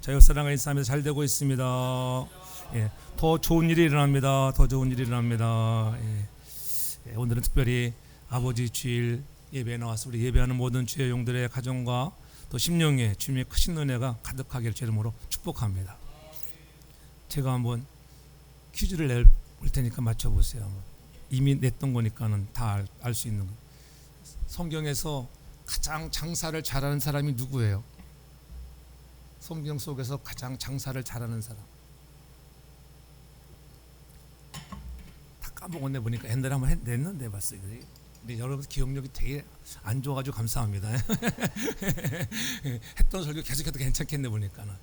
자, 역사랑과 인싸움에서 잘 되고 있습니다. 예, 더 좋은 일이 일어납니다. 더 좋은 일이 일어납니다. 예, 오늘은 특별히 아버지 주일 예배에 나와서 우리 예배하는 모든 주의 용들의 가정과 또 심령에 주님의 크신 은혜가 가득하기를 주 이름으로 축복합니다. 제가 한번 퀴즈를 낼 테니까 맞춰보세요. 이미 냈던 거니까는 다 알 수 있는 거. 성경에서 가장 장사를 잘하는 사람이 누구예요? 성경 속에서 가장 장사를 잘하는 사람. 다 까먹었네. 보니까 옛날에 한번 냈는데 봤어요. 근데 여러분 기억력이 되게 안 좋아가지고 감사합니다. 했던 설교 계속해도 괜찮겠네 보니까는.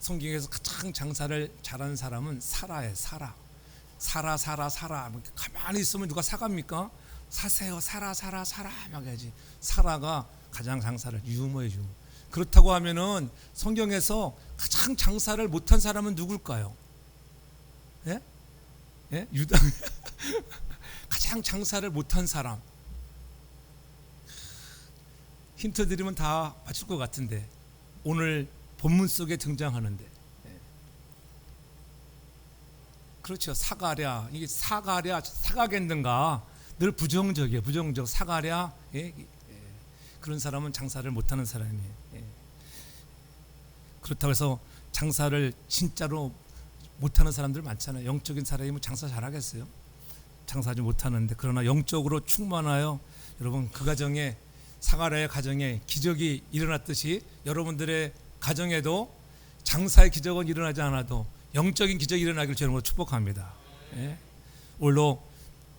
성경에서 가장 장사를 잘하는 사람은 사라예요. 사라. 가만히 있으면 누가 사갑니까? 사세요. 사라 막 해야지. 사라가 가장 장사를 유머예요. 유머. 그렇다고 하면은 성경에서 가장 장사를 못한 사람은 누굴까요? 예? 예? 유다. 가장 장사를 못한 사람. 힌트 드리면 다 맞출 것 같은데 오늘 본문 속에 등장하는데. 그렇죠. 사가랴. 이게 사가겠는가? 늘 부정적이에요. 부정적. 사가랴. 그런 사람은 장사를 못하는 사람이에요. 그렇다고 해서 장사를 진짜로 못하는 사람들 많잖아요. 영적인 사람이면 장사 잘하겠어요? 장사하지 못하는데. 그러나 영적으로 충만하여 여러분 그 가정에, 사가랴의 가정에 기적이 일어났듯이 여러분들의 가정에도 장사의 기적은 일어나지 않아도 영적인 기적이 일어나기를 저는 축복합니다. 오늘도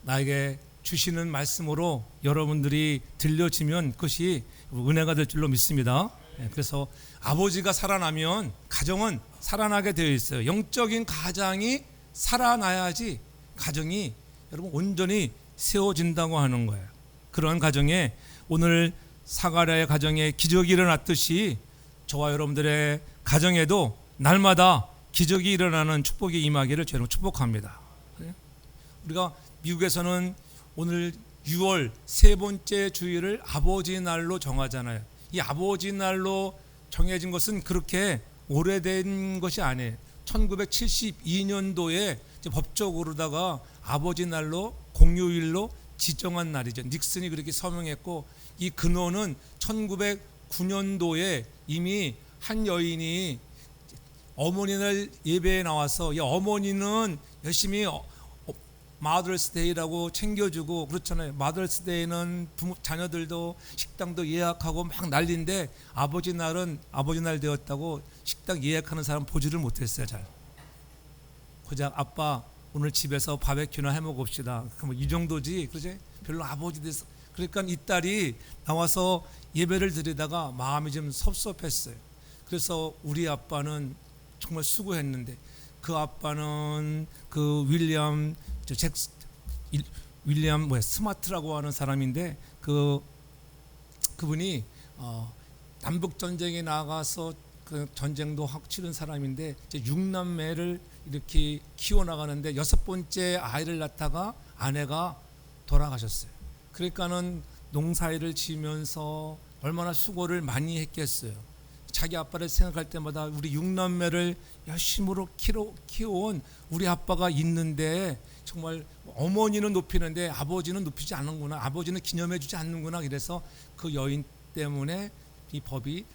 나에게 주시는 말씀으로 여러분들이 들려지면 그것이 은혜가 될 줄로 믿습니다. 그래서 아버지가 살아나면 가정은 살아나게 되어 있어요. 영적인 가장이 살아나야지 가정이 여러분 온전히 세워진다고 하는 거예요. 그런 가정에 오늘 사가랴의 가정에 기적이 일어났듯이 저와 여러분들의 가정에도 날마다 기적이 일어나는 축복이 임하기를 저는 축복합니다. 우리가 미국에서는 오늘 6월 세 번째 주일을 아버지 날로 정하잖아요. 이 아버지 날로 정해진 것은 그렇게 오래된 것이 아니에요. 1972년도에 법적으로다가 아버지 날로 공휴일로 지정한 날이죠. 닉슨이 그렇게 서명했고, 이 근원은 1909년도에 이미 한 여인이 어머니날 예배에 나와서, 이 어머니는 열심히 마더스데이라고 챙겨주고 그렇잖아요. 마더스데이는 부모 자녀들도 식당도 예약하고 막 난리인데 아버지 날은 아버지 날 되었다고 식당 예약하는 사람 보지를 못했어요. 잘. 고작 아빠 오늘 집에서 바베큐나 해 먹읍시다. 그럼 이 정도지. 그러지? 별로 아버지 돼서. 그러니까 이 딸이 나와서 예배를 드리다가 마음이 좀 섭섭했어요. 그래서 우리 아빠는 정말 수고했는데, 그 아빠는 그 윌리엄 스마트라고 하는 사람인데, 그분이 남북 전쟁에 나가서 그 전쟁도 확 치른 사람인데, 이제 6남매를 이렇게 키워나가는데 6번째 아이를 낳다가 아내가 돌아가셨어요. 그러니까는 농사일을 지으면서 얼마나 수고를 많이 했겠어요. 자기 아빠를 생각할 때마다 우리 6남매를 열심으로 키워온 우리 아빠가 있는데 정말 어머니는 높이는데 아버지는 높이지 않는구나, 아버지는 기념해 주지 않는구나. 그래서 그 여인 때문에 이 법이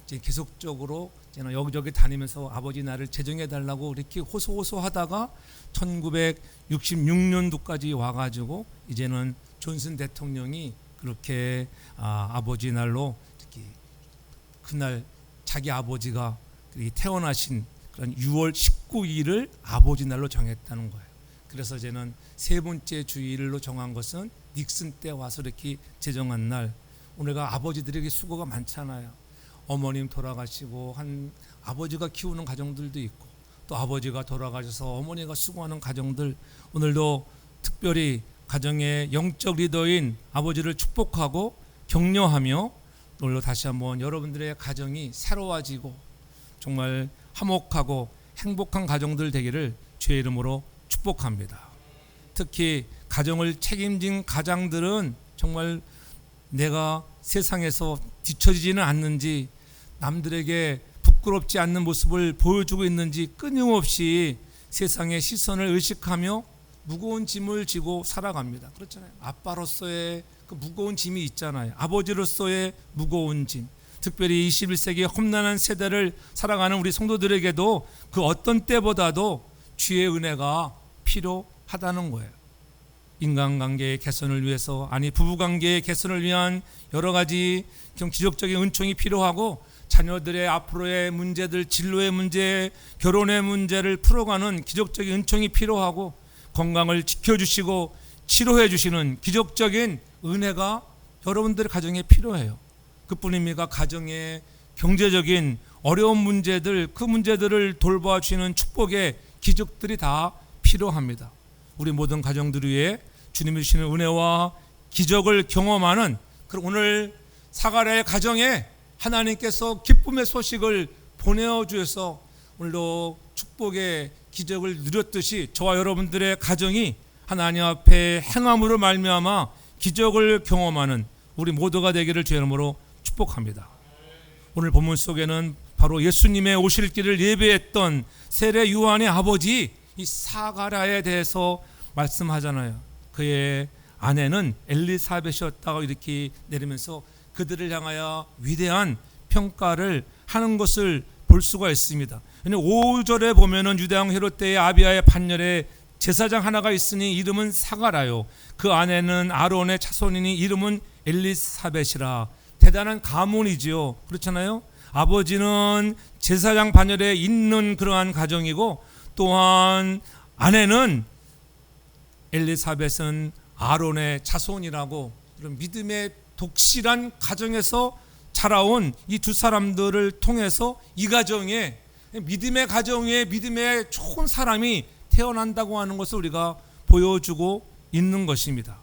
이제 계속적으로 여기저기 다니면서 아버지 나를 제정해 달라고 이렇게 호소하다가 1966년도까지 와가지고 이제는 존슨 대통령이 그렇게 아버지 날로 특히 그날 자기 아버지가 태어나신 그런 6월 19일을 아버지 날로 정했다는 거예요. 그래서 이제는 세 번째 주일로 정한 것은 닉슨 때 와서 이렇게 제정한 날. 우리가 아버지들에게 수고가 많잖아요. 어머님 돌아가시고 한 아버지가 키우는 가정들도 있고, 또 아버지가 돌아가셔서 어머니가 수고하는 가정들. 오늘도 특별히 가정의 영적 리더인 아버지를 축복하고 격려하며 오늘도 다시 한번 여러분들의 가정이 새로워지고 정말 화목하고 행복한 가정들 되기를 주의 이름으로 축복합니다. 특히 가정을 책임진 가장들은 정말 내가 세상에서 뒤처지지는 않는지, 남들에게 부끄럽지 않는 모습을 보여주고 있는지 끊임없이 세상의 시선을 의식하며 무거운 짐을 지고 살아갑니다. 그렇잖아요. 아빠로서의 그 무거운 짐이 있잖아요. 아버지로서의 무거운 짐. 특별히 21세기 험난한 세대를 살아가는 우리 성도들에게도 그 어떤 때보다도 주의 은혜가 필요하다는 거예요. 인간관계의 개선을 위해서, 아니 부부관계의 개선을 위한 여러 가지 기적적인 은총이 필요하고, 자녀들의 앞으로의 문제들, 진로의 문제, 결혼의 문제를 풀어가는 기적적인 은총이 필요하고, 건강을 지켜주시고 치료해 주시는 기적적인 은혜가 여러분들의 가정에 필요해요. 그뿐입니까? 가정의 경제적인 어려운 문제들, 그 문제들을 돌봐주시는 축복의 기적들이 다 필요합니다. 우리 모든 가정들 위해 주님이 주시는 은혜와 기적을 경험하는, 그럼 오늘 사가랴의 가정에 하나님께서 기쁨의 소식을 보내주셔서 오늘도 축복의 기적을 누렸듯이 저와 여러분들의 가정이 하나님 앞에 행함으로 말미암아 기적을 경험하는 우리 모두가 되기를 주의 이름으로 축복합니다. 오늘 본문 속에는 바로 예수님의 오실 길을 예배했던 세례 요한의 아버지 이 사가랴에 대해서 말씀하잖아요. 그의 아내는 엘리사벳이었다고 이렇게 내리면서 그들을 향하여 위대한 평가를 하는 것을 볼 수가 있습니다. 5절에 보면은 유대왕 헤롯 때의 아비야의 반열에 제사장 하나가 있으니 이름은 사가랴요, 그 아내는 아론의 자손이니 이름은 엘리사벳이라. 대단한 가문이지요. 그렇잖아요. 아버지는 제사장 반열에 있는 그러한 가정이고, 또한 아내는 엘리사벳은 아론의 자손이라고, 그런 믿음의 독실한 가정에서 자라온 이 두 사람들을 통해서 이 가정에 믿음의 가정 위에 믿음의 좋은 사람이 태어난다고 하는 것을 우리가 보여주고 있는 것입니다.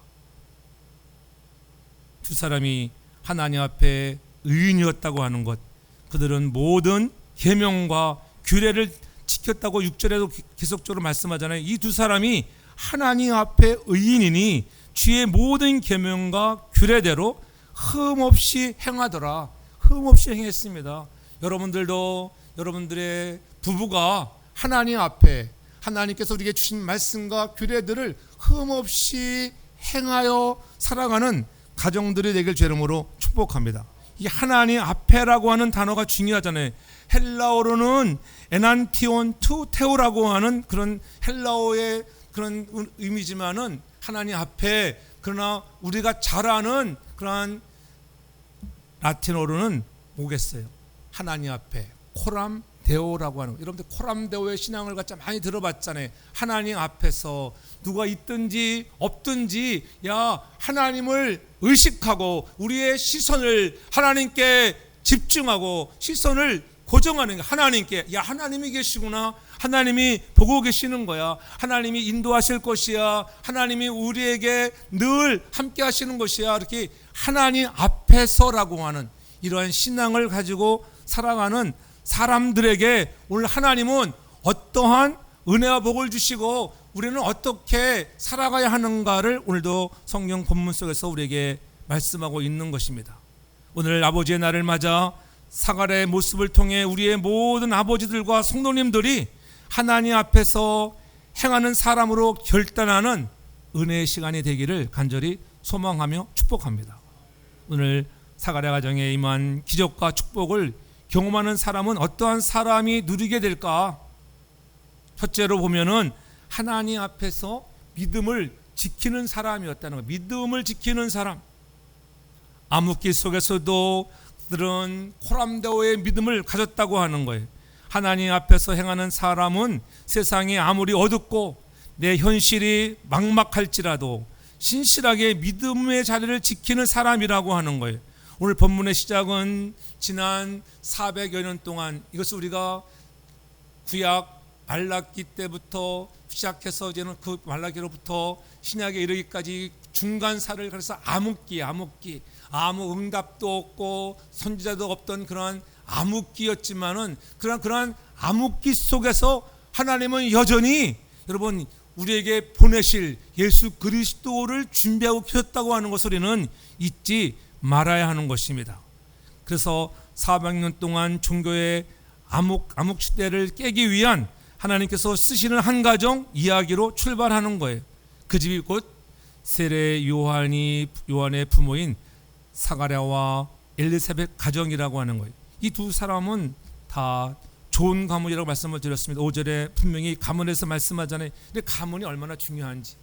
두 사람이 하나님 앞에 의인이었다고 하는 것, 그들은 모든 계명과 규례를 지켰다고 6절에도 계속적으로 말씀하잖아요. 이 두 사람이 하나님 앞에 의인이니 주의 모든 계명과 규례대로 흠없이 행하더라. 흠없이 행했습니다. 여러분들도 여러분들의 부부가 하나님 앞에 하나님께서 우리에게 주신 말씀과 규례들을 흠없이 행하여 살아가는 가정들이 되길 주의 이름으로 축복합니다. 이 하나님 앞에라고 하는 단어가 중요하잖아요. 헬라어로는 에난티온 투 테오라고 하는 그런 헬라어의 그런 의미지만은 하나님 앞에, 그러나 우리가 잘 아는 그러한 라틴어로는 뭐겠어요? 하나님 앞에 코람 데오라고 하는 거. 여러분들 코람 데오의 신앙을 갖자 많이 들어봤잖아요. 하나님 앞에서 누가 있든지 없든지 야 하나님을 의식하고 우리의 시선을 하나님께 집중하고 시선을 고정하는 게 하나님께, 야 하나님이 계시구나, 하나님이 보고 계시는 거야, 하나님이 인도하실 것이야, 하나님이 우리에게 늘 함께 하시는 것이야, 이렇게 하나님 앞에서라고 하는 이러한 신앙을 가지고 살아가는 사람들에게 오늘 하나님은 어떠한 은혜와 복을 주시고 우리는 어떻게 살아가야 하는가를 오늘도 성경 본문 속에서 우리에게 말씀하고 있는 것입니다. 오늘 아버지의 날을 맞아 사가랴의 모습을 통해 우리의 모든 아버지들과 성도님들이 하나님 앞에서 행하는 사람으로 결단하는 은혜의 시간이 되기를 간절히 소망하며 축복합니다. 오늘 사가랴 가정에 임한 기적과 축복을 경험하는 사람은 어떠한 사람이 누리게 될까? 첫째로 보면은 하나님 앞에서 믿음을 지키는 사람이었다는 거예요. 믿음을 지키는 사람. 암흑기 속에서도 그들은 코람데오의 믿음을 가졌다고 하는 거예요. 하나님 앞에서 행하는 사람은 세상이 아무리 어둡고 내 현실이 막막할지라도 신실하게 믿음의 자리를 지키는 사람이라고 하는 거예요. 오늘 본문의 시작은 지난 400여 년 동안, 이것을 우리가 구약 말라기 때부터 시작해서 이제는 그 말라기로부터 신약에 이르기까지 중간사를, 그래서 암흑기 아무 응답도 없고 선지자도 없던 그러한 암흑기였지만은 그러한 암흑기 속에서 하나님은 여전히 여러분 우리에게 보내실 예수 그리스도를 준비하고 계셨다고 하는 것을 우리는 잊지 말아야 하는 것입니다. 그래서 400년 동안 종교의 암흑 시대를 깨기 위한 하나님께서 쓰시는 한 가정 이야기로 출발하는 거예요. 그 집이 곧 세례 요한의 부모인 사가랴와 엘리사벳 가정이라고 하는 거예요. 이 두 사람은 다 좋은 가문이라고 말씀을 드렸습니다. 5절에 분명히 가문에서 말씀하잖아요. 근데 가문이 얼마나 중요한지,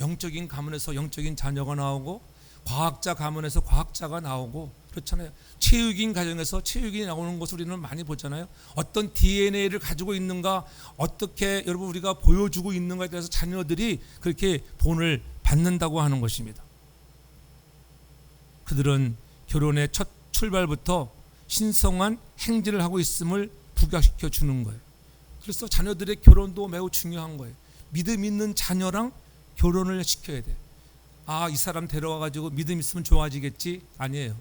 영적인 가문에서 영적인 자녀가 나오고, 과학자 가문에서 과학자가 나오고, 그렇잖아요. 체육인 가정에서 체육인이 나오는 것을 우리는 많이 보잖아요. 어떤 DNA를 가지고 있는가, 어떻게 여러분 우리가 보여주고 있는가에 대해서 자녀들이 그렇게 본을 받는다고 하는 것입니다. 그들은 결혼의 첫 출발부터 신성한 행진을 하고 있음을 부각시켜 주는 거예요. 그래서 자녀들의 결혼도 매우 중요한 거예요. 믿음 있는 자녀랑 결혼을 시켜야 돼. 이 사람 데려와가지고 믿음 있으면 좋아지겠지? 아니에요.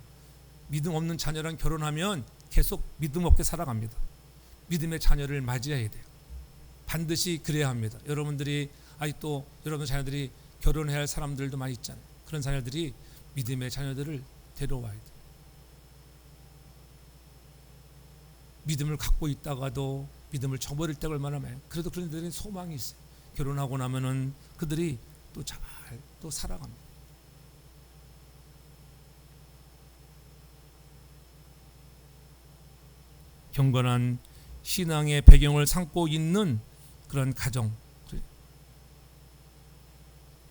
믿음 없는 자녀랑 결혼하면 계속 믿음 없게 살아갑니다. 믿음의 자녀를 맞이해야 돼요. 반드시 그래야 합니다. 여러분들이 아직도 여러분 자녀들이 결혼해야 할 사람들도 많이 있잖아요. 그런 자녀들이 믿음의 자녀들을 데려와야 돼요. 믿음을 갖고 있다가도 믿음을 저버릴 때가 얼마나 많아요. 그래도 그런 데는 소망이 있어요. 결혼하고 나면은 그들이 또 잘 또 살아갑니다. 경건한 신앙의 배경을 삼고 있는 그런 가정,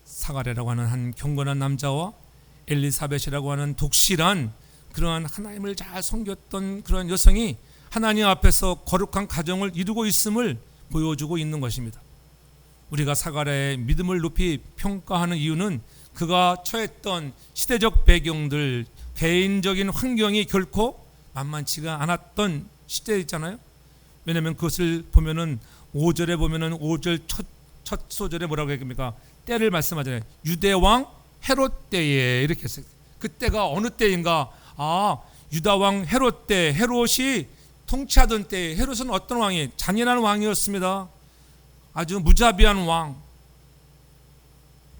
사가랴라고 하는 한 경건한 남자와 엘리사벳이라고 하는 독실한 그러한 하나님을 잘 섬겼던 그런 여성이 하나님 앞에서 거룩한 가정을 이루고 있음을 보여주고 있는 것입니다. 우리가 사가랴의 믿음을 높이 평가하는 이유는 그가 처했던 시대적 배경들, 개인적인 환경이 결코 만만치가 않았던 시대 있잖아요. 왜냐하면 그것을 보면은 5절에 보면은 5절 첫 소절에 뭐라고 얘기합니까? 때를 말씀하잖아요. 유대왕 헤롯 때에 이렇게 했어요. 그때가 어느 때인가? 유다왕 헤롯 때, 헤롯이 통치하던 때. 헤롯은 어떤 왕이에요? 잔인한 왕이었습니다. 아주 무자비한 왕.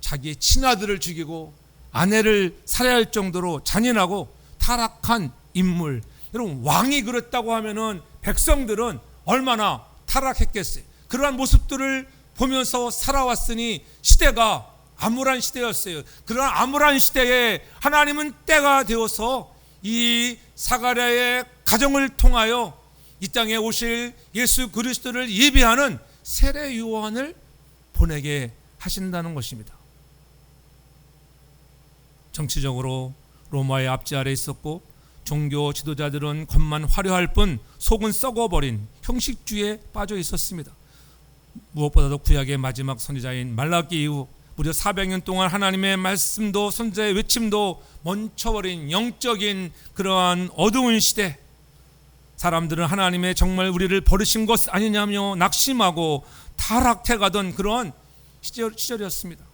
자기의 친아들을 죽이고 아내를 살해할 정도로 잔인하고 타락한 인물. 여러분, 왕이 그랬다고 하면은 백성들은 얼마나 타락했겠어요. 그러한 모습들을 보면서 살아왔으니 시대가 암울한 시대였어요. 그런 암울한 시대에 하나님은 때가 되어서 이 사가랴의 가정을 통하여 이 땅에 오실 예수 그리스도를 예비하는 세례 요한을 보내게 하신다는 것입니다. 정치적으로 로마의 압제 아래 있었고, 종교 지도자들은 겉만 화려할 뿐 속은 썩어버린 형식주의에 빠져 있었습니다. 무엇보다도 구약의 마지막 선지자인 말라기 이후 무려 400년 동안 하나님의 말씀도 선지자의 외침도 멈춰버린 영적인 그러한 어두운 시대, 사람들은 하나님의 정말 우리를 버리신 것 아니냐며 낙심하고 타락해가던 그런 시절이었습니다.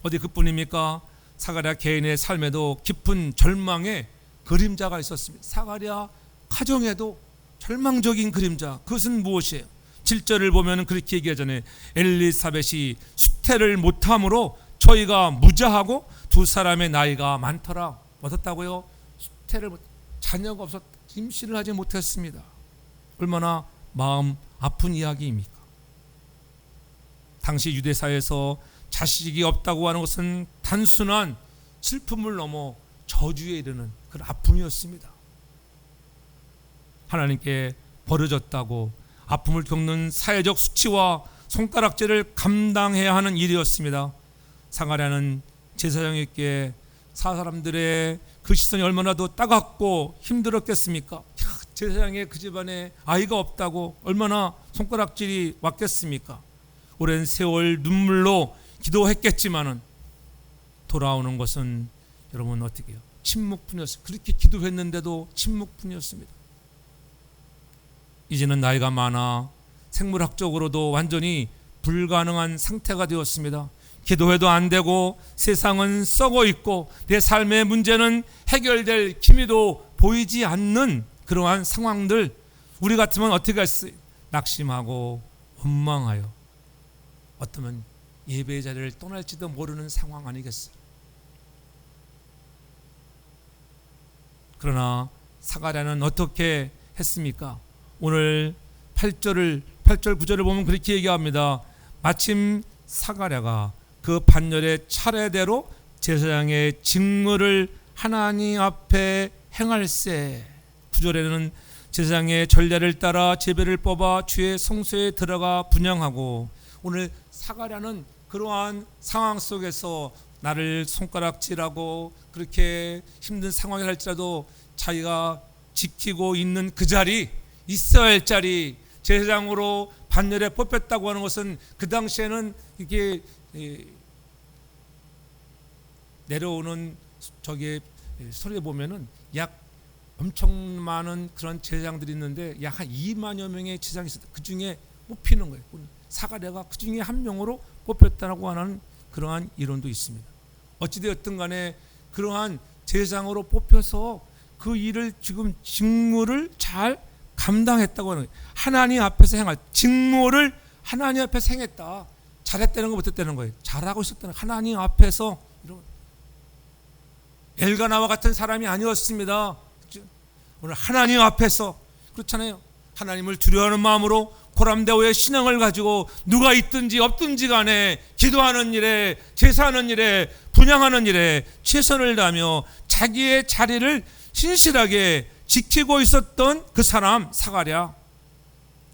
어디 그뿐입니까? 사가랴 개인의 삶에도 깊은 절망의 그림자가 있었습니다. 사가랴 가정에도 절망적인 그림자, 그것은 무엇이에요? 7절을 보면 그렇게 얘기하잖아요. 엘리사벳이 수태를 못함으로 저희가 무자하고 두 사람의 나이가 많더라. 어떻다고요? 자녀가 없어 임신을 하지 못했습니다. 얼마나 마음 아픈 이야기입니까? 당시 유대사에서 자식이 없다고 하는 것은 단순한 슬픔을 넘어 저주에 이르는 그런 아픔이었습니다. 하나님께 버려졌다고 아픔을 겪는 사회적 수치와 손가락질을 감당해야 하는 일이었습니다. 사가랴는 제사장에게 사람들의 그 시선이 얼마나 더 따갑고 힘들었겠습니까? 제사장의 그 집안에 아이가 없다고 얼마나 손가락질이 왔겠습니까? 오랜 세월 눈물로 기도했겠지만은 돌아오는 것은 여러분 어떻게 해요? 침묵뿐이었어요. 그렇게 기도했는데도 침묵뿐이었습니다. 이제는 나이가 많아 생물학적으로도 완전히 불가능한 상태가 되었습니다. 기도해도 안 되고 세상은 썩어 있고 내 삶의 문제는 해결될 기미도 보이지 않는 그러한 상황들, 우리 같으면 어떻게 했어요? 낙심하고 원망하여 어쩌면 예배의 자리를 떠날지도 모르는 상황 아니겠어요? 그러나 사가랴는 어떻게 했습니까? 오늘 8절 9절을 보면 그렇게 얘기합니다. 마침 사가랴가 그 반열의 차례대로 제사장의 직무를 하나님 앞에 행할세. 9절에는 제사장의 전례를 따라 제배를 뽑아 주의 성소에 들어가 분향하고, 오늘 사가랴는 그러한 상황 속에서 나를 손가락질하고 그렇게 힘든 상황이 할지라도 자기가 지키고 있는 그 자리, 있어야 할 자리, 제사장으로 반열에 뽑혔다고 하는 것은 그 당시에는 이게 내려오는 저기 소리에 보면은 약 엄청 많은 그런 제사장들이 있는데 약 한 2만여 명의 제사장이 있었다. 그 중에 뽑히는 거예요. 사가랴가 그 중에 한 명으로 뽑혔다고 하는 그러한 이론도 있습니다. 어찌되었든 간에 그러한 제사장으로 뽑혀서 그 일을 지금 직무를 잘 감당했다고 하는 거예요. 하나님 앞에서 행할 직무를 하나님 앞에서 행했다. 잘했다는 거 못했다는 거예요. 잘하고 있었다는, 하나님 앞에서. 엘가나와 같은 사람이 아니었습니다. 오늘 하나님 앞에서, 그렇잖아요. 하나님을 두려워하는 마음으로 고람대오의 신앙을 가지고 누가 있든지 없든지 간에 기도하는 일에, 제사하는 일에, 분향하는 일에 최선을 다하며 자기의 자리를 신실하게 지키고 있었던 그 사람 사가랴.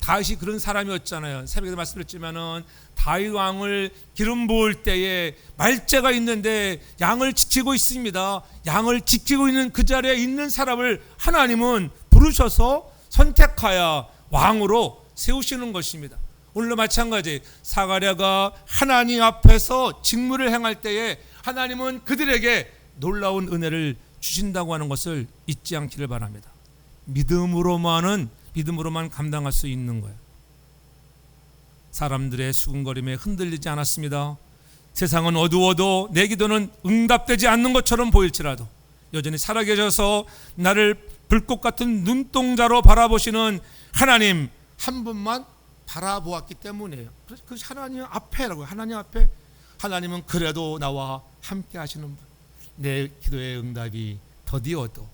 다윗이 그런 사람이었잖아요. 새벽에 말씀드렸지만은 다윗 왕을 기름 부을 때에 말제가 있는데 양을 지키고 있습니다. 양을 지키고 있는 그 자리에 있는 사람을 하나님은 부르셔서 선택하여 왕으로 세우시는 것입니다. 오늘도 마찬가지, 사가랴가 하나님 앞에서 직무를 행할 때에 하나님은 그들에게 놀라운 은혜를 주신다고 하는 것을 잊지 않기를 바랍니다. 믿음으로만 감당할 수 있는 거예요. 사람들의 수군거림에 흔들리지 않았습니다. 세상은 어두워도 내 기도는 응답되지 않는 것처럼 보일지라도 여전히 살아계셔서 나를 불꽃 같은 눈동자로 바라보시는 하나님 한 분만 바라보았기 때문이에요. 그래서 그 하나님 앞에라고요. 하나님 앞에. 하나님은 그래도 나와 함께 하시는 분. 내 기도의 응답이 더디어도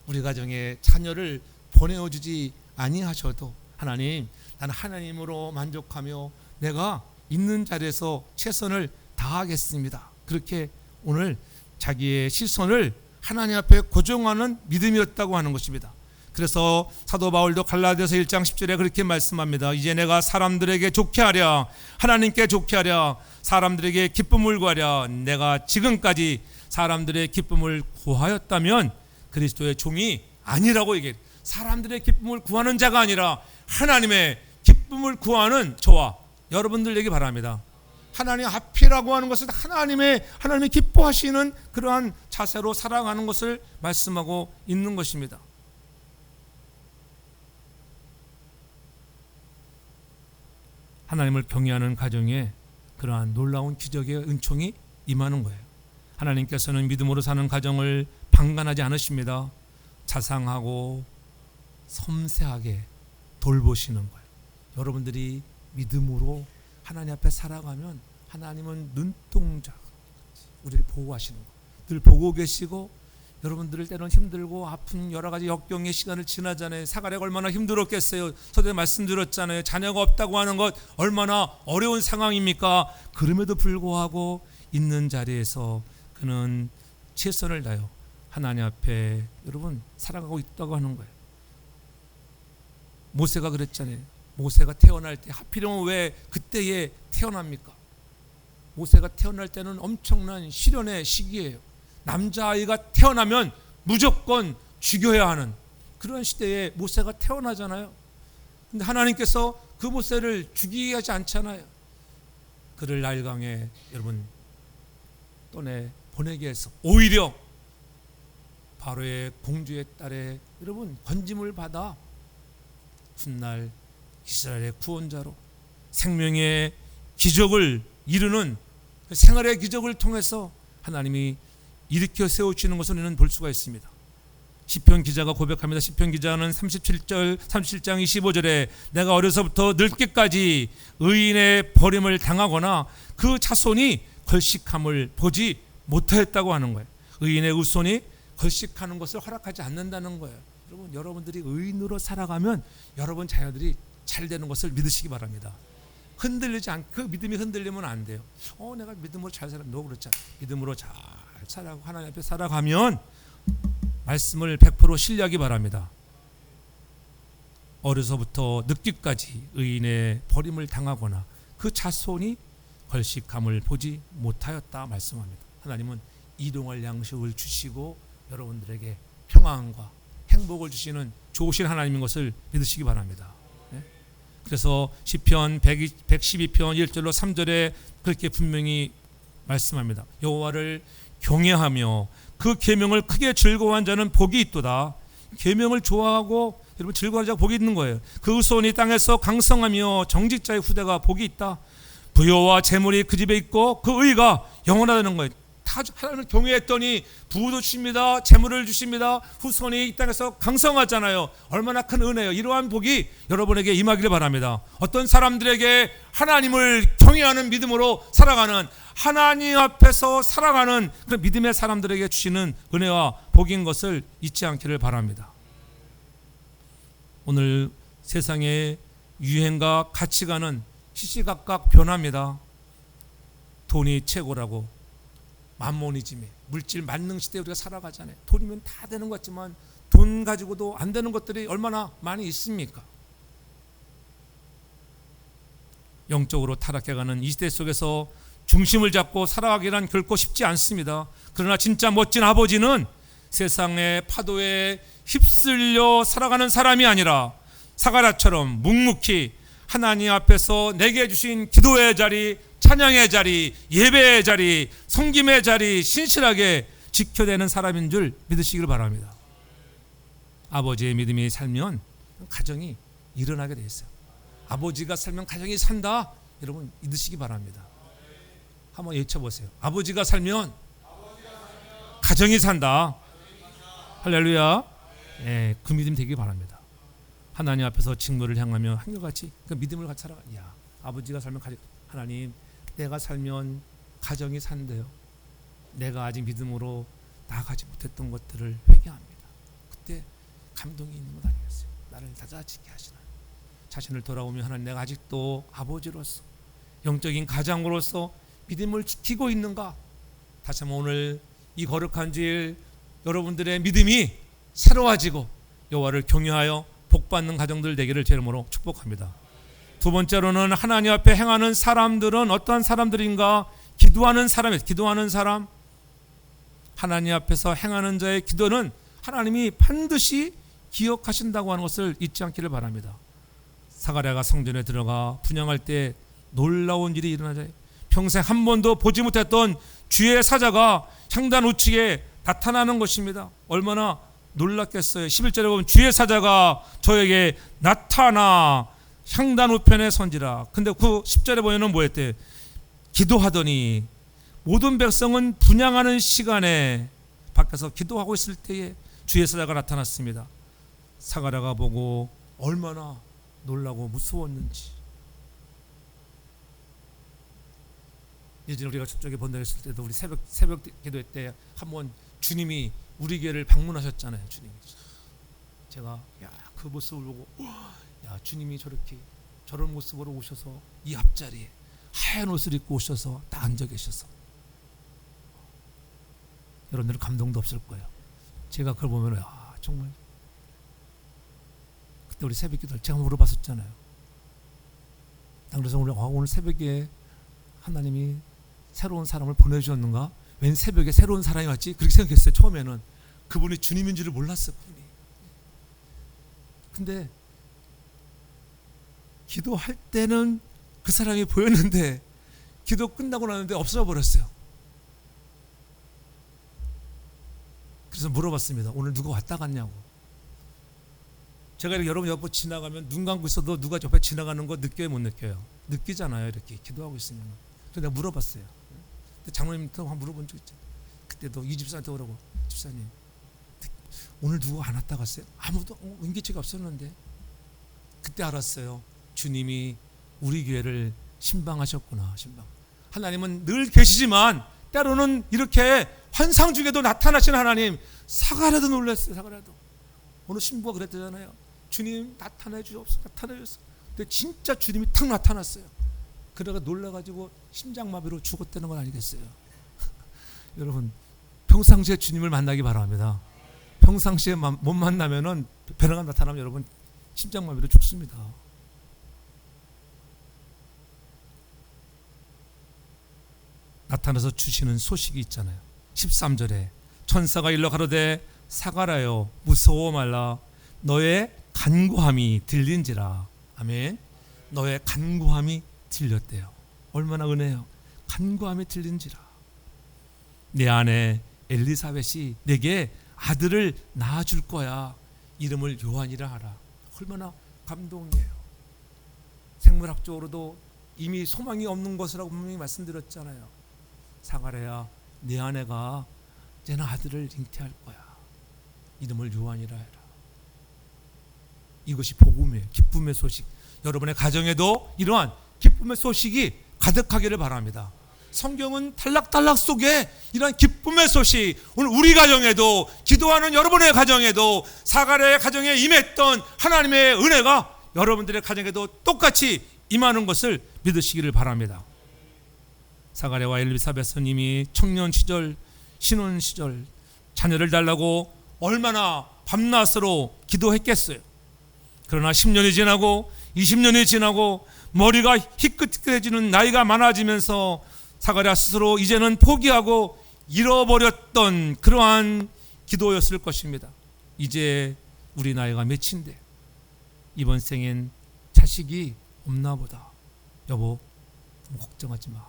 우리 가정에 자녀를 보내어주지 아니하셔도 하나님, 나는 하나님으로 만족하며 내가 있는 자리에서 최선을 다하겠습니다. 그렇게 오늘 자기의 시선을 하나님 앞에 고정하는 믿음이었다고 하는 것입니다. 그래서 사도 바울도 갈라디아서 1장 10절에 그렇게 말씀합니다. 이제 내가 사람들에게 좋게 하랴, 하나님께 좋게 하랴, 사람들에게 기쁨을 구하랴. 내가 지금까지 사람들의 기쁨을 구하였다면 그리스도의 종이 아니라고 얘기해요. 사람들의 기쁨을 구하는 자가 아니라 하나님의 기쁨을 구하는 저와 여러분들에게 바랍니다. 하나님 앞이라고 하는 것은 하나님이 기뻐하시는 그러한 자세로 살아가는 것을 말씀하고 있는 것입니다. 하나님을 경외하는 가정에 그러한 놀라운 기적의 은총이 임하는 거예요. 하나님께서는 믿음으로 사는 가정을 방관하지 않으십니다. 자상하고 섬세하게 돌보시는 거예요. 여러분들이 믿음으로 하나님 앞에 살아가면 하나님은 눈동자 우리를 보호하시는 거예요. 늘 보고 계시고, 여러분들을 때로는 힘들고 아픈 여러 가지 역경의 시간을 지나잖아요. 사가랴가 얼마나 힘들었겠어요. 서두에 말씀드렸잖아요. 자녀가 없다고 하는 것 얼마나 어려운 상황입니까? 그럼에도 불구하고 있는 자리에서 그는 최선을 다하여 하나님 앞에 여러분 살아가고 있다고 하는 거예요. 모세가 그랬잖아요. 모세가 태어날 때 하필이면 왜 그때에 태어납니까? 모세가 태어날 때는 엄청난 시련의 시기예요. 남자아이가 태어나면 무조건 죽여야 하는 그런 시대에 모세가 태어나잖아요. 근데 하나님께서 그 모세를 죽이게 하지 않잖아요. 그를 나일강에 여러분 떠내 보내게 해서 오히려 바로의 공주의 딸의 여러분 건짐을 받아 훗날 이스라엘의 구원자로 생명의 기적을 이루는 생활의 기적을 통해서 하나님이 일으켜 세우시는 것을 우리는 볼 수가 있습니다. 시편 기자가 고백합니다. 시편 기자는 37장 25절에 내가 어려서부터 늙기까지 의인의 버림을 당하거나 그 자손이 걸식함을 보지 못하였다고 하는 거예요. 의인의 후손이 걸식하는 것을 허락하지 않는다는 거예요. 여러분, 여러분들이 의인으로 살아가면 여러분 자녀들이 잘 되는 것을 믿으시기 바랍니다. 흔들리지 않고, 그 믿음이 흔들리면 안 돼요. 내가 믿음으로 잘 살아. 너 그렇잖아. 믿음으로 잘 살아가고 하나님 앞에 살아가면 말씀을 100% 신뢰하기 바랍니다. 어려서부터 늙기까지 의인의 버림을 당하거나 그 자손이 걸식함을 보지 못하였다 말씀합니다. 하나님은 일용할 양식을 주시고 여러분들에게 평안과 행복을 주시는 좋으신 하나님인 것을 믿으시기 바랍니다. 그래서 시편 112편 1절로 3절에 그렇게 분명히 말씀합니다. 여호와를 경외하며 그 계명을 크게 즐거워한 자는 복이 있도다. 계명을 좋아하고 여러분 즐거워하는 자가 복이 있는 거예요. 그 후손이 땅에서 강성하며 정직자의 후대가 복이 있다. 부여와 재물이 그 집에 있고 그 의가 영원하다는 거예요. 다 하나님을 경외했더니 부도 주십니다. 재물을 주십니다. 후손이 이 땅에서 강성하잖아요. 얼마나 큰 은혜예요. 이러한 복이 여러분에게 임하기를 바랍니다. 어떤 사람들에게 하나님을 경외하는 믿음으로 살아가는, 하나님 앞에서 살아가는 그 믿음의 사람들에게 주시는 은혜와 복인 것을 잊지 않기를 바랍니다. 오늘 세상의 유행과 가치관은 시시각각 변합니다. 돈이 최고라고, 만모니즘에 물질 만능 시대에 우리가 살아가잖아요. 돈이면 다 되는 것 같지만 돈 가지고도 안 되는 것들이 얼마나 많이 있습니까? 영적으로 타락해가는 이 시대 속에서 중심을 잡고 살아가기란 결코 쉽지 않습니다. 그러나 진짜 멋진 아버지는 세상의 파도에 휩쓸려 살아가는 사람이 아니라 사가랴처럼 묵묵히 하나님 앞에서 내게 주신 기도의 자리, 찬양의 자리, 예배의 자리, 섬김의 자리 신실하게 지켜내는 사람인 줄 믿으시길 바랍니다. 아버지의 믿음이 살면 가정이 일어나게 돼 있어요. 아버지가 살면 가정이 산다. 여러분 믿으시기 바랍니다. 한번 외쳐보세요. 아버지가 살면 가정이 산다. 할렐루야. 그 믿음 되기 바랍니다. 하나님 앞에서 직무를 향하며 한결같이 그 믿음을 같이 살아가. 아버지가 살면 가정, 하나님 내가 살면 가정이 산대요. 내가 아직 믿음으로 나아가지 못했던 것들을 회개합니다. 그때 감동이 있는 것 아니겠어요? 나를 다잡지게 하시나. 자신을 돌아오며 하나님 내가 아직도 아버지로서 영적인 가장으로서 믿음을 지키고 있는가? 다시 한번 오늘 이 거룩한 주일 여러분들의 믿음이 새로워지고 여호와를 경외하여 복받는 가정들 되기를 제 이름으로 축복합니다. 두 번째로는 하나님 앞에 행하는 사람들은 어떠한 사람들인가? 기도하는 사람이에요. 기도하는 사람. 하나님 앞에서 행하는 자의 기도는 하나님이 반드시 기억하신다고 하는 것을 잊지 않기를 바랍니다. 사가랴가 성전에 들어가 분향할 때 놀라운 일이 일어나자. 평생 한 번도 보지 못했던 주의 사자가 향단 우측에 나타나는 것입니다. 얼마나 놀랐겠어요. 11절에 보면 주의 사자가 저에게 나타나 향단 우편에 선지라. 근데 그 10절에 보면은 뭐였대? 기도하더니 모든 백성은 분향하는 시간에 밖에서 기도하고 있을 때에 주의 사자가 나타났습니다. 사가랴가 보고 얼마나 놀라고 무서웠는지. 예전에 우리가 저쪽에 본당했을 때도 우리 새벽 기도회 때 한번 주님이 우리 교회를 방문하셨잖아요. 주님이. 제가 그 모습을 보고 주님이 저렇게 저런 모습으로 오셔서 이 앞자리에 하얀 옷을 입고 오셔서 딱 앉아 계셔서 여러분들은 감동도 없을 거예요. 제가 그걸 보면 정말 그때 우리 새벽 기도를 제가 물어봤었잖아요. 그래서 오늘 새벽에 하나님이 새로운 사람을 보내주셨는가? 웬 새벽에 새로운 사람이 왔지? 그렇게 생각했어요. 처음에는 그분이 주님인 줄을 몰랐어요. 그분이. 근데 기도할 때는 그 사람이 보였는데 기도 끝나고 나는데 없어져 버렸어요. 그래서 물어봤습니다. 오늘 누가 왔다 갔냐고. 제가 이렇게 여러분 옆에 지나가면 눈 감고 있어도 누가 옆에 지나가는 거 느껴요, 못 느껴요? 느끼잖아요. 이렇게 기도하고 있으면. 그래서 내가 물어봤어요. 장로님한테 한번 물어본 적 있잖아요. 그때도 이 집사한테 오라고. 집사님 오늘 누가 안 왔다 갔어요? 아무도 은기치가 없었는데. 그때 알았어요. 주님이 우리 교회를 신방하셨구나. 신방. 하나님은 늘 계시지만 때로는 이렇게 환상 중에도 나타나시는 하나님. 사가랴도 놀랐어요. 사가랴도. 어느 신부가 그랬잖아요. 주님 나타내 주옵소서, 나타내 주옵소서. 근데 진짜 주님이 탁 나타났어요. 그러다가 놀라가지고 심장마비로 죽었다는 건 아니겠어요? 여러분, 평상시에 주님을 만나기 바랍니다. 평상시에 못 만나면은 변화가 나타나면 여러분 심장마비로 죽습니다. 나타나서 주시는 소식이 있잖아요. 13절에 천사가 일러 가로되 사가라여 무서워 말라 너의 간구함이 들린지라. 아멘. 너의 간구함이 들렸대요. 얼마나 은혜요. 간구함이 들린지라. 내 아내 엘리사벳이 내게 아들을 낳아줄 거야. 이름을 요한이라 하라. 얼마나 감동이에요. 생물학적으로도 이미 소망이 없는 것이라고 분명히 말씀드렸잖아요. 사가랴야, 내 아내가 이제는 아들을 잉태할 거야. 이름을 요한이라 해라. 이것이 복음이에요. 기쁨의 소식. 여러분의 가정에도 이러한 기쁨의 소식이 가득하기를 바랍니다. 성경은 탈락탈락 속에 이러한 기쁨의 소식, 오늘 우리 가정에도, 기도하는 여러분의 가정에도, 사가랴의 가정에 임했던 하나님의 은혜가 여러분들의 가정에도 똑같이 임하는 것을 믿으시기를 바랍니다. 사가랴와 엘리사벳은 이미 청년 시절, 신혼 시절 자녀를 달라고 얼마나 밤낮으로 기도했겠어요. 그러나 10년이 지나고 20년이 지나고 머리가 희끗희끗해지는 나이가 많아지면서 사가랴 스스로 이제는 포기하고 잃어버렸던 그러한 기도였을 것입니다. 이제 우리 나이가 몇인데 이번 생엔 자식이 없나 보다. 여보, 걱정하지 마.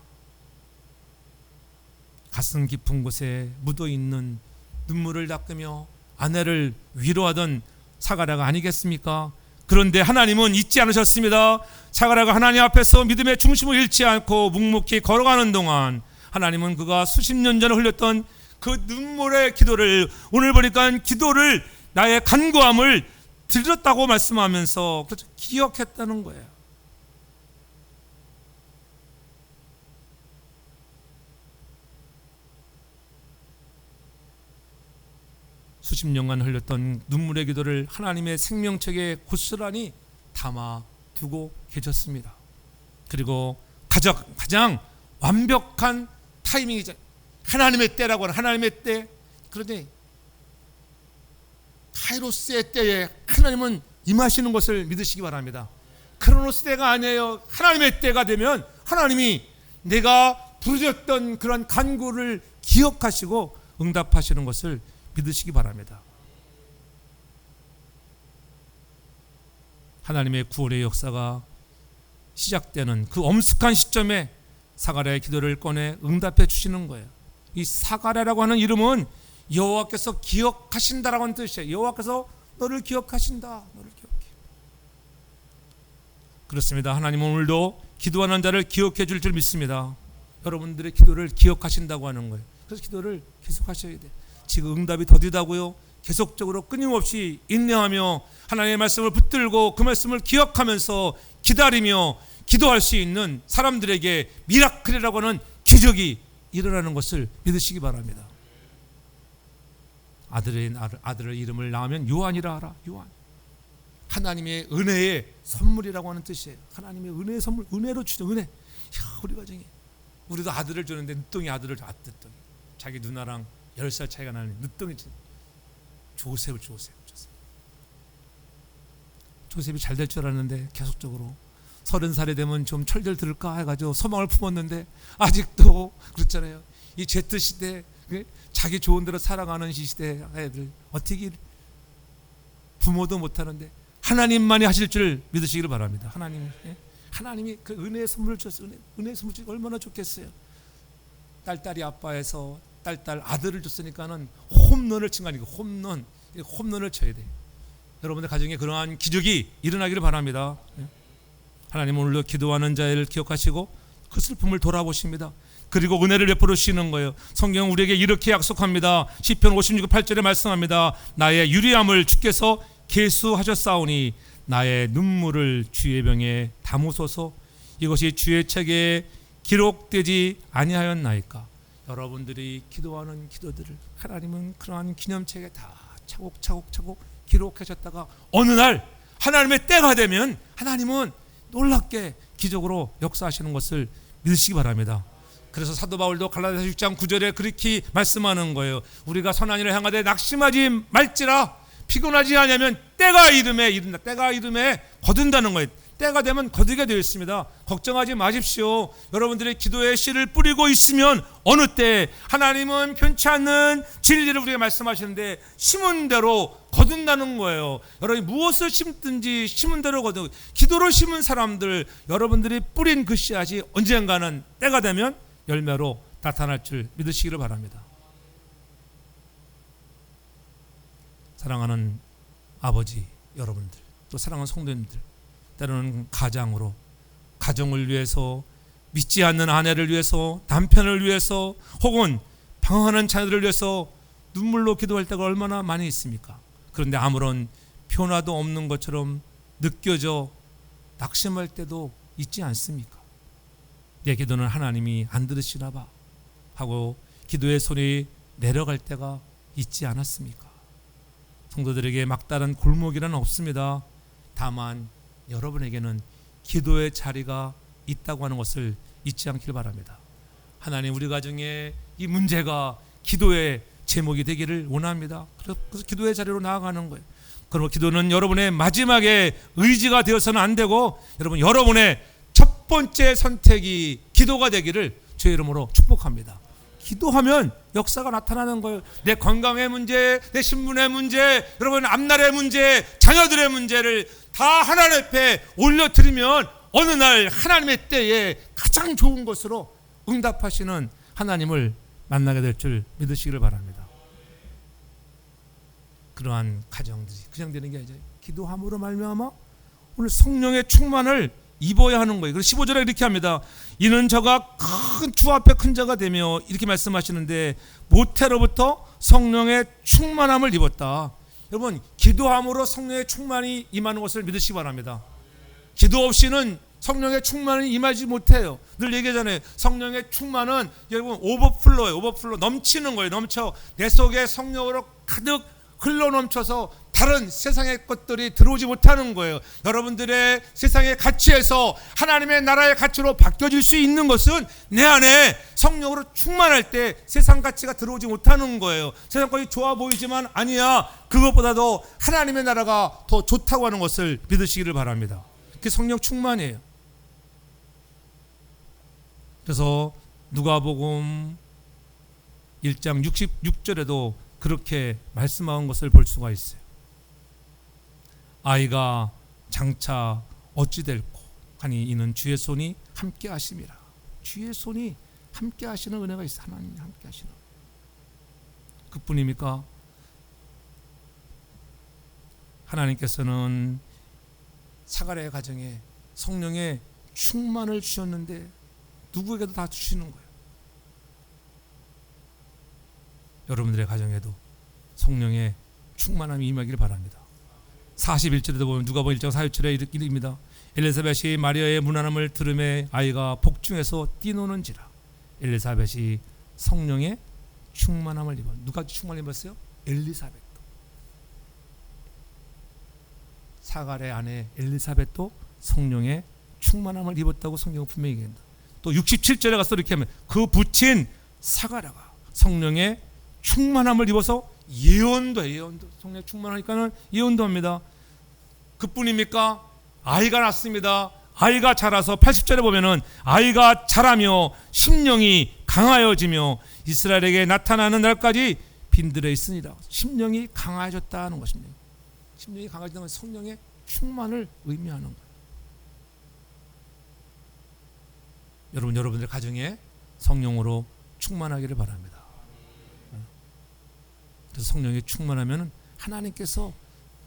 가슴 깊은 곳에 묻어있는 눈물을 닦으며 아내를 위로하던 사가랴가 아니겠습니까? 그런데 하나님은 잊지 않으셨습니다. 사가랴가 하나님 앞에서 믿음의 중심을 잃지 않고 묵묵히 걸어가는 동안 하나님은 그가 수십 년 전에 흘렸던 그 눈물의 기도를, 오늘 보니까 기도를, 나의 간구함을 들었다고 말씀하면서 그렇죠, 기억했다는 거예요. 수십 년간 흘렸던 눈물의 기도를 하나님의 생명책에 고스란히 담아두고 계셨습니다. 그리고 가장 완벽한 타이밍이죠. 하나님의 때라고 하는 하나님의 때. 그런데 카이로스의 때에 하나님은 임하시는 것을 믿으시기 바랍니다. 크로노스 때가 아니에요. 하나님의 때가 되면 하나님이 내가 부르짖었던 그런 간구를 기억하시고 응답하시는 것을 믿으시기 바랍니다. 하나님의 구원의 역사가 시작되는 그 엄숙한 시점에 사가랴의 기도를 꺼내 응답해 주시는 거예요. 이 사가랴라고 하는 이름은 여호와께서 기억하신다라고 하는 뜻이에요. 여호와께서 너를 기억하신다. 너를 기억해. 그렇습니다. 하나님은 오늘도 기도하는 자를 기억해 줄 줄 믿습니다. 여러분들의 기도를 기억하신다고 하는 거예요. 그래서 기도를 계속 하셔야 돼요. 지금 응답이 더디다고요? 계속적으로 끊임없이 인내하며 하나님의 말씀을 붙들고 그 말씀을 기억하면서 기다리며 기도할 수 있는 사람들에게 미라클이라고 하는 기적이 일어나는 것을 믿으시기 바랍니다. 아들의 이름을 낳으면 요한이라 하라. 요한. 하나님의 은혜의 선물이라고 하는 뜻이에요. 하나님의 은혜의 선물, 은혜로 주죠. 은혜. 야, 우리 가정이, 우리도 아들을 주는데 늦둥이 아들을 낳았더니 자기 누나랑 10살 차이가 나는 늦둥이 조셉이 잘 될 줄 알았는데 계속적으로 30살이 되면 좀 철들 들을까 해가지고 소망을 품었는데 아직도 그렇잖아요. 이 Z시대, 자기 좋은 대로 살아가는 이 시대 애들 어떻게 부모도 못하는데 하나님만이 하실 줄 믿으시기를 바랍니다. 하나님이 그 은혜의 선물을 주셨어요. 은혜의 선물을 주시고 얼마나 좋겠어요. 딸이 아빠에서 딸 아들을 줬으니까는 홈런을 친 거 아니고 홈런을 쳐야 돼. 여러분들 가정에 그러한 기적이 일어나기를 바랍니다. 하나님 오늘도 기도하는 자를 기억하시고 그 슬픔을 돌아보십니다. 그리고 은혜를 베풀어 주시는 거예요. 성경은 우리에게 이렇게 약속합니다. 시편 56편 8절에 말씀합니다. 나의 유리함을 주께서 계수하셨사오니 나의 눈물을 주의 병에 담으소서. 이것이 주의 책에 기록되지 아니하였나이까. 여러분들이 기도하는 기도들을 하나님은 그러한 기념책에 다 차곡차곡 기록하셨다가 어느 날 하나님의 때가 되면 하나님은 놀랍게 기적으로 역사하시는 것을 믿으시기 바랍니다. 그래서 사도 바울도 갈라디아서 6장 9절에 그렇게 말씀하는 거예요. 우리가 선한 일을 행하되 낙심하지 말지라. 피곤하지 않으면 때가 이름에 이른다. 때가 이름에 거둔다는 거예요. 때가 되면 거두게 되어 있습니다. 걱정하지 마십시오. 여러분들의 기도에 씨를 뿌리고 있으면 어느 때 하나님은 편치 않는 진리를 우리에게 말씀하시는데 심은 대로 거둔다는 거예요. 여러분이 무엇을 심든지 심은 대로 거두고, 기도로 심은 사람들, 여러분들이 뿌린 그 씨앗이 언젠가는 때가 되면 열매로 나타날 줄 믿으시기를 바랍니다. 사랑하는 아버지 여러분들, 또 사랑하는 성도님들, 때로는 가장으로, 가정을 위해서, 믿지 않는 아내를 위해서, 남편을 위해서, 혹은 방황하는 자녀들을 위해서 눈물로 기도할 때가 얼마나 많이 있습니까? 그런데 아무런 변화도 없는 것처럼 느껴져 낙심할 때도 있지 않습니까? 내 기도는 하나님이 안 들으시나 봐 하고 기도의 손이 내려갈 때가 있지 않았습니까? 성도들에게 막다른 골목이란 없습니다. 다만 여러분에게는 기도의 자리가 있다고 하는 것을 잊지 않길 바랍니다. 하나님, 우리 가정에 이 문제가 기도의 제목이 되기를 원합니다. 그래서 기도의 자리로 나아가는 거예요. 그리고 기도는 여러분의 마지막에 의지가 되어서는 안 되고, 여러분의 첫 번째 선택이 기도가 되기를 주의 이름으로 축복합니다. 기도하면 역사가 나타나는 거예요. 내 건강의 문제, 내 신분의 문제, 여러분 앞날의 문제, 자녀들의 문제를 다 하나님 앞에 올려드리면 어느 날 하나님의 때에 가장 좋은 것으로 응답하시는 하나님을 만나게 될 줄 믿으시기를 바랍니다. 그러한 가정들이 그냥 되는 게 아니죠. 기도함으로 말미암아 오늘 성령의 충만을 입어야 하는 거예요. 그래서 15절에 이렇게 합니다. 이는 저가 큰 주 앞에 큰 자가 되며, 이렇게 말씀하시는데 모태로부터 성령의 충만함을 입었다. 여러분, 기도함으로 성령의 충만이 임하는 것을 믿으시기 바랍니다. 기도 없이는 성령의 충만이 임하지 못해요. 늘 얘기하잖아요. 성령의 충만은 여러분 오버플로예요. 오버플로, 넘치는 거예요. 넘쳐 내 속에 성령으로 가득 흘러 넘쳐서 다른 세상의 것들이 들어오지 못하는 거예요. 여러분들의 세상의 가치에서 하나님의 나라의 가치로 바뀌어질 수 있는 것은 내 안에 성령으로 충만할 때 세상 가치가 들어오지 못하는 거예요. 세상 것이 좋아 보이지만 아니야. 그것보다도 하나님의 나라가 더 좋다고 하는 것을 믿으시기를 바랍니다. 그게 성령 충만이에요. 그래서 누가복음 1장 66절에도 그렇게 말씀한 것을 볼 수가 있어요. 아이가 장차 어찌 될꼬 하니 이는 주의 손이 함께 하심이라. 주의 손이 함께 하시는 은혜가 있어요. 하나님이 함께 하시는. 그뿐입니까? 하나님께서는 사가랴의 가정에 성령의 충만을 주셨는데 누구에게도 다 주시는 거예요. 여러분들의 가정에도 성령의 충만함이 임하기를 바랍니다. 41절에도 보면 누가복음 1장 41절에 이렇게 입니다. 엘리사벳이 마리아의 문안함을 들음에 아이가 복중에서 뛰노는지라. 엘리사벳이 성령의 충만함을 입어. 누가 충만을 입었어요? 엘리사벳도. 사가랴의 아내 엘리사벳도 성령의 충만함을 입었다고 성경은 분명히 얘기합니다. 또 67절에 가서 이렇게 하면 그 부친 사가랴가 성령의 충만함을 입어서 예언도 해요. 예언도. 성령 충만하니까는 예언도 합니다. 그뿐입니까? 아이가 낳습니다. 아이가 자라서 80절에 보면은 아이가 자라며 심령이 강하여지며 이스라엘에게 나타나는 날까지 빈들에 있으니라. 심령이 강해졌다는 것입니다. 심령이 강해진다는 것은 성령의 충만을 의미하는 거예요. 여러분들 가정에 성령으로 충만하기를 바랍니다. 그래서 성령이 충만하면 하나님께서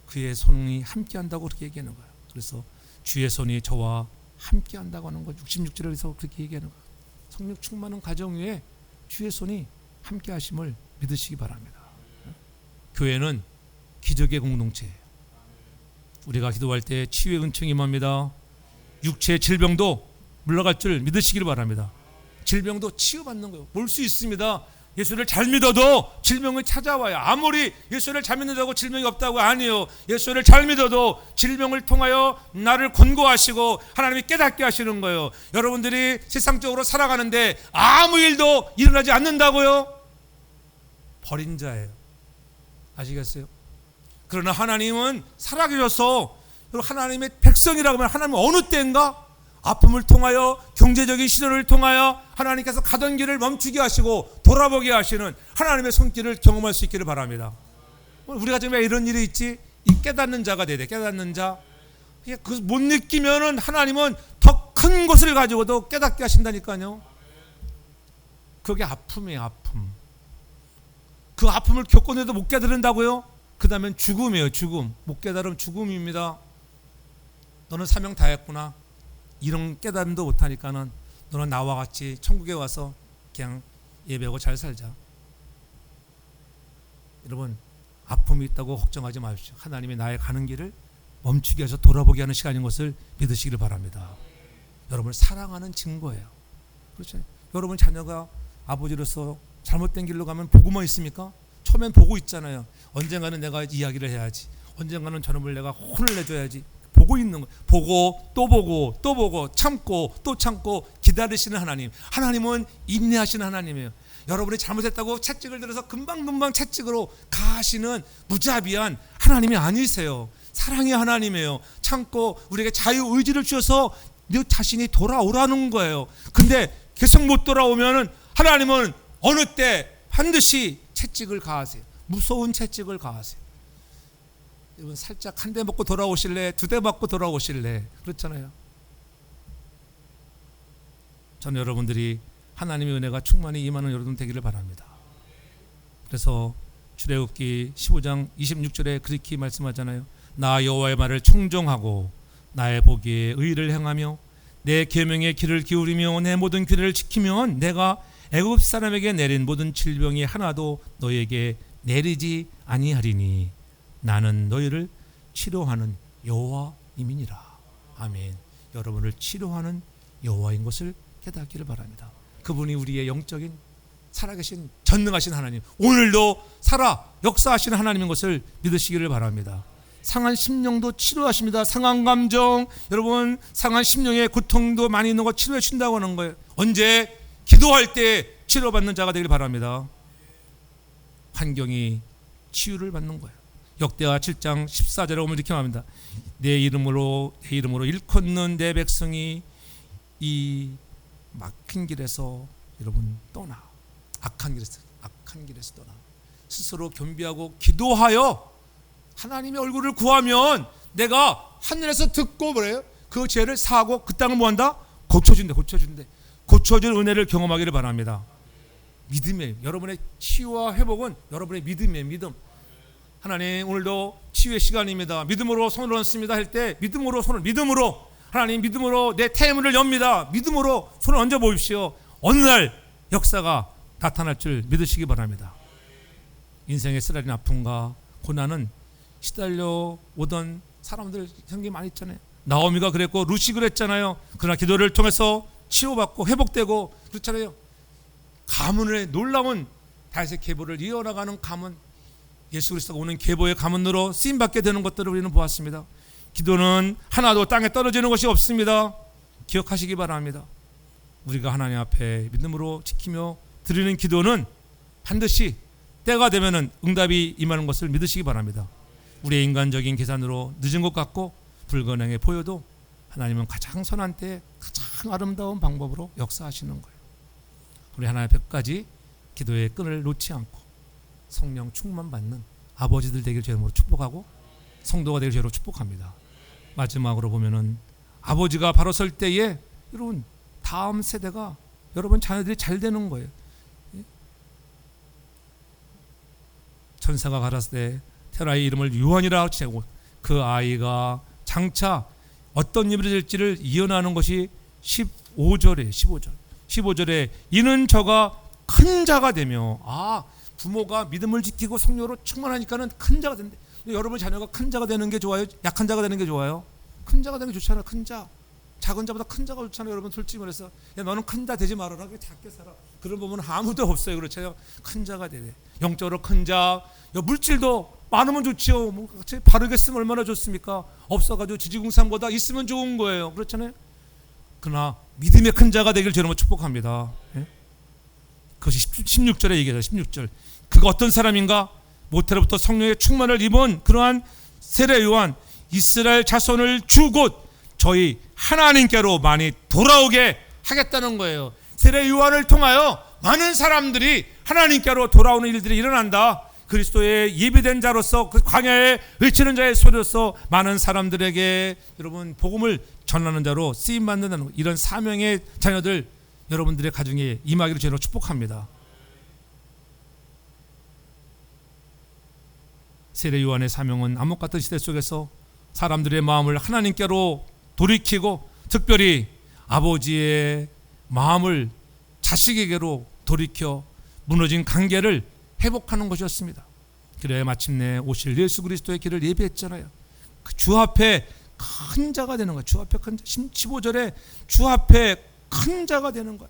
그의 손이 함께한다고 그렇게 얘기하는 거예요. 그래서 주의 손이 저와 함께한다고 하는 거 66절에서 그렇게 얘기하는 거예요. 성령 충만한 가정 위에 주의 손이 함께하심을 믿으시기 바랍니다. 교회는 기적의 공동체예요. 우리가 기도할 때 치유의 은총이 임합니다. 육체의 질병도 물러갈 줄 믿으시기를 바랍니다. 질병도 치유받는 거예요. 볼 수 있습니다. 예수를 잘 믿어도 질병이 찾아와요. 아무리 예수를 잘 믿는다고 질병이 없다고 아니에요. 예수를 잘 믿어도 질병을 통하여 나를 권고하시고 하나님이 깨닫게 하시는 거예요. 여러분들이 세상적으로 살아가는데 아무 일도 일어나지 않는다고요? 버린 자예요. 아시겠어요? 그러나 하나님은 살아계셔서 하나님의 백성이라고 하면 하나님은 어느 때인가 아픔을 통하여 경제적인 시련을 통하여 하나님께서 가던 길을 멈추게 하시고 돌아보게 하시는 하나님의 손길을 경험할 수 있기를 바랍니다. 우리가 지금 왜 이런 일이 있지? 이 깨닫는 자가 돼야 돼. 깨닫는 자. 그 못 느끼면은 하나님은 더 큰 것을 가지고도 깨닫게 하신다니까요. 그게 아픔이에요. 아픔. 그 아픔을 겪어내도 못 깨달은다고요? 그 다음엔 죽음이에요. 죽음. 못 깨달으면 죽음입니다. 너는 사명 다 했구나. 이런 깨달음도 못하니까는 너는 나와 같이 천국에 와서 그냥 예배하고 잘 살자. 여러분, 아픔이 있다고 걱정하지 마십시오. 하나님이 나의 가는 길을 멈추게 해서 돌아보게 하는 시간인 것을 믿으시기를 바랍니다. 여러분을 사랑하는 증거예요. 그렇죠? 여러분 자녀가 아버지로서 잘못된 길로 가면 보고만 있습니까? 처음엔 보고 있잖아요. 언젠가는 내가 이야기를 해야지. 언젠가는 저놈을 내가 혼을 내줘야지. 보고 있는 거예요. 보고 또 보고 또 보고 참고 또 참고 기다리시는 하나님. 하나님은 인내하시는 하나님이에요. 여러분이 잘못했다고 채찍을 들어서 금방금방 채찍으로 가하시는 무자비한 하나님이 아니세요. 사랑의 하나님이에요. 참고 우리에게 자유의지를 주셔서 너 자신이 돌아오라는 거예요. 근데 계속 못 돌아오면은 하나님은 어느 때 반드시 채찍을 가하세요. 무서운 채찍을 가하세요. 여러분 살짝 한 대 맞고 돌아오실래? 두 대 맞고 돌아오실래? 그렇잖아요. 저는 여러분들이 하나님의 은혜가 충만히 임하는 여러분 되기를 바랍니다. 그래서 출애굽기 15장 26절에 그렇게 말씀하잖아요. 나 여호와의 말을 청종하고 나의 보기에 의를 행하며 내 계명의 귀를 기울이며 내 모든 규례를 지키면 내가 애굽 사람에게 내린 모든 질병이 하나도 너에게 내리지 아니하리니 나는 너희를 치료하는 여호와임이니라. 아멘. 여러분을 치료하는 여호와인 것을 깨닫기를 바랍니다. 그분이 우리의 영적인 살아계신 전능하신 하나님, 오늘도 살아 역사하시는 하나님인 것을 믿으시기를 바랍니다. 상한 심령도 치료하십니다. 상한 감정, 여러분 상한 심령의 고통도 많이 있는 거 치료해 준다고 하는 거예요. 언제? 기도할 때 치료받는 자가 되길 바랍니다. 환경이 치유를 받는 거예요. 역대하 7장 14절에 보면 이렇게 말합니다. 내 이름으로 일컫는 내 백성이 이 막힌 길에서 여러분 떠나, 악한 길에서 떠나 스스로 겸비하고 기도하여 하나님의 얼굴을 구하면 내가 하늘에서 듣고 뭐래요? 그 죄를 사하고 그 땅을 뭐한다? 고쳐준대. 고쳐준 은혜를 경험하기를 바랍니다. 믿음이에요. 여러분의 치유와 회복은 여러분의 믿음이에요. 믿음. 하나님 오늘도 치유의 시간입니다. 믿음으로 손을 얹습니다 할 때 믿음으로 하나님 믿음으로 내 태문을 엽니다. 믿음으로 손을 얹어 보십시오. 어느 날 역사가 나타날 줄 믿으시기 바랍니다. 인생의 쓰라린 아픔과 고난은 시달려 오던 사람들 생기 많이 있잖아요. 나오미가 그랬고 루시 그랬잖아요. 그러나 기도를 통해서 치유받고 회복되고 그렇잖아요. 가문의 놀라운 다윗의 계보를 이어나가는 가문, 예수 그리스도가 오는 계보의 가문으로 쓰임받게 되는 것들을 우리는 보았습니다. 기도는 하나도 땅에 떨어지는 것이 없습니다. 기억하시기 바랍니다. 우리가 하나님 앞에 믿음으로 지키며 드리는 기도는 반드시 때가 되면 응답이 임하는 것을 믿으시기 바랍니다. 우리의 인간적인 계산으로 늦은 것 같고 불가능해 보여도 하나님은 가장 선한 때에 가장 아름다운 방법으로 역사하시는 거예요. 우리 하나님 앞에까지 기도의 끈을 놓지 않고 성령 충만 받는 아버지들 되길 죄로 축복하고 성도가 되길 죄로 축복합니다. 마지막으로 보면은 아버지가 바로 설 때에 여러분 다음 세대가 여러분 자녀들이 잘 되는 거예요. 천사가 가라사대 테라의 이름을 요한이라 하시고 그 아이가 장차 어떤 일이 될지를 예언하는 것이 15절에 15절에 이는 저가 큰 자가 되며 부모가 믿음을 지키고 성령으로 충만하니까는 큰 자가 된대. 여러분 자녀가 큰 자가 되는 게 좋아요? 약한 자가 되는 게 좋아요? 큰 자가 되는 게 좋잖아요. 큰 자. 작은 자보다 큰 자가 좋잖아요. 여러분 솔직히 말해서 야, 너는 큰 자 되지 말아라. 작게 살아. 그런 부분은 아무도 없어요. 그렇죠? 큰 자가 되네. 영적으로 큰 자. 물질도 많으면 좋지요. 뭐 바르게 쓰면 얼마나 좋습니까? 없어가지고 지지공산보다 있으면 좋은 거예요. 그렇잖아요. 그러나 믿음의 큰 자가 되길 저는 축복합니다. 예? 그것이 16절에 얘기해요. 16절. 그가 어떤 사람인가? 모태로부터 성령의 충만을 입은 그러한 세례 요한 이스라엘 자손을 주곧 저희 하나님께로 많이 돌아오게 하겠다는 거예요. 세례 요한을 통하여 많은 사람들이 하나님께로 돌아오는 일들이 일어난다. 그리스도의 예비된 자로서 그 광야에 외치는 자의 소리로서 많은 사람들에게 여러분 복음을 전하는 자로 쓰임 받는 이런 사명의 자녀들 여러분들의 가정에 임하기를 저는 축복합니다. 세례 요한의 사명은 암흑 같은 시대 속에서 사람들의 마음을 하나님께로 돌이키고 특별히 아버지의 마음을 자식에게로 돌이켜 무너진 관계를 회복하는 것이었습니다. 그래야 마침내 오실 예수 그리스도의 길을 예비했잖아요. 그 주 앞에 큰 자가 되는 것. 주 앞에 큰 자. 15절에 주 앞에 큰 자가 되는 것.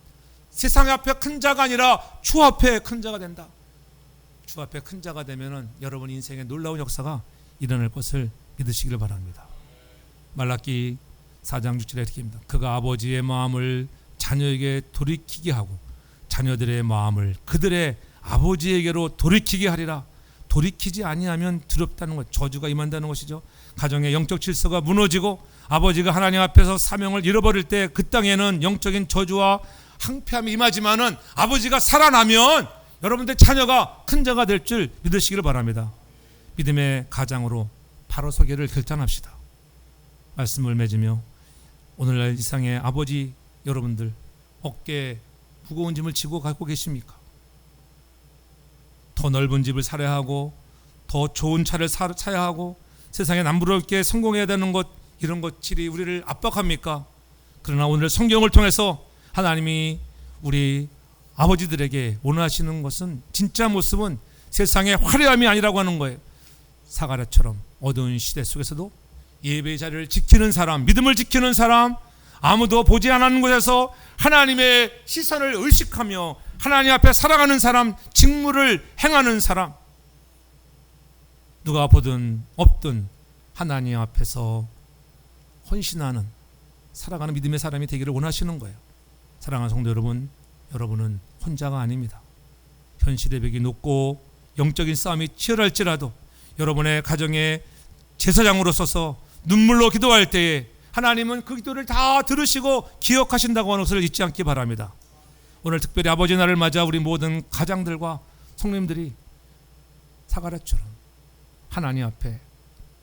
세상 앞에 큰 자가 아니라 주 앞에 큰 자가 된다. 주 앞에 큰 자가 되면은 여러분 인생에 놀라운 역사가 일어날 것을 믿으시기를 바랍니다. 말라기 4장 6절에 이렇게 합니다. 그가 아버지의 마음을 자녀에게 돌이키게 하고 자녀들의 마음을 그들의 아버지에게로 돌이키게 하리라. 돌이키지 아니하면 두렵다는 것, 저주가 임한다는 것이죠. 가정의 영적 질서가 무너지고 아버지가 하나님 앞에서 사명을 잃어버릴 때 그 땅에는 영적인 저주와 항폐함이 임하지만은 아버지가 살아나면 여러분들 자녀가 큰 자가 될 줄 믿으시기를 바랍니다. 믿음의 가장으로 바로 서기를 결단합시다. 말씀을 맺으며 오늘날 이상의 아버지 여러분들 어깨에 무거운 짐을 지고 갖고 계십니까? 더 넓은 집을 사야 하고 더 좋은 차를 사야 하고 세상에 남부럽게 성공해야 되는 것 이런 것들이 우리를 압박합니까? 그러나 오늘 성경을 통해서 하나님이 우리 아버지들에게 원하시는 것은 진짜 모습은 세상의 화려함이 아니라고 하는 거예요. 사가랴처럼 어두운 시대 속에서도 예배의 자리를 지키는 사람, 믿음을 지키는 사람, 아무도 보지 않는 곳에서 하나님의 시선을 의식하며 하나님 앞에 살아가는 사람, 직무를 행하는 사람, 누가 보든 없든 하나님 앞에서 헌신하는 살아가는 믿음의 사람이 되기를 원하시는 거예요. 사랑하는 성도 여러분, 여러분은 혼자가 아닙니다. 현실의 벽이 높고 영적인 싸움이 치열할지라도 여러분의 가정의 제사장으로 서서 눈물로 기도할 때에 하나님은 그 기도를 다 들으시고 기억하신다고 하는 것을 잊지 않기 바랍니다. 오늘 특별히 아버지 날을 맞아 우리 모든 가장들과 성님들이 사가랴처럼 하나님 앞에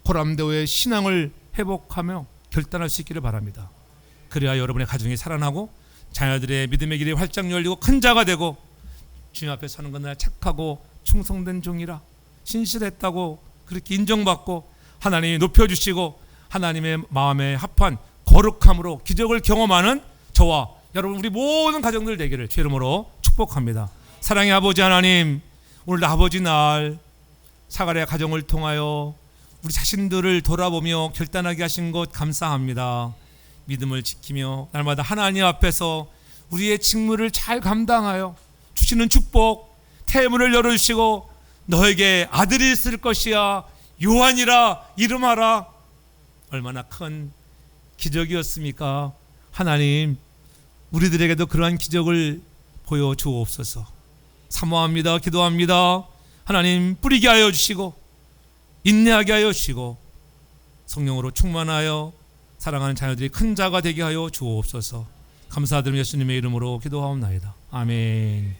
고람대오의 신앙을 회복하며 결단할 수 있기를 바랍니다. 그래야 여러분의 가정이 살아나고 자녀들의 믿음의 길이 활짝 열리고 큰 자가 되고 주님 앞에 서는 건 날 착하고 충성된 종이라 신실했다고 그렇게 인정받고 하나님이 높여주시고 하나님의 마음에 합한 거룩함으로 기적을 경험하는 저와 여러분 우리 모든 가정들 되기를 주의 이름으로 축복합니다. 사랑의 아버지 하나님, 오늘 아버지 날 사가랴 가정을 통하여 우리 자신들을 돌아보며 결단하게 하신 것 감사합니다. 믿음을 지키며 날마다 하나님 앞에서 우리의 직무를 잘 감당하여 주시는 축복, 태문을 열어주시고 너에게 아들이 있을 것이야 요한이라 이름하라. 얼마나 큰 기적이었습니까? 하나님, 우리들에게도 그러한 기적을 보여주옵소서. 사모합니다. 기도합니다. 하나님, 뿌리게 하여 주시고 인내하게 하여 주시고 성령으로 충만하여 사랑하는 자녀들이 큰 자가 되게 하여 주옵소서. 감사드리며 예수님의 이름으로 기도하옵나이다. 아멘.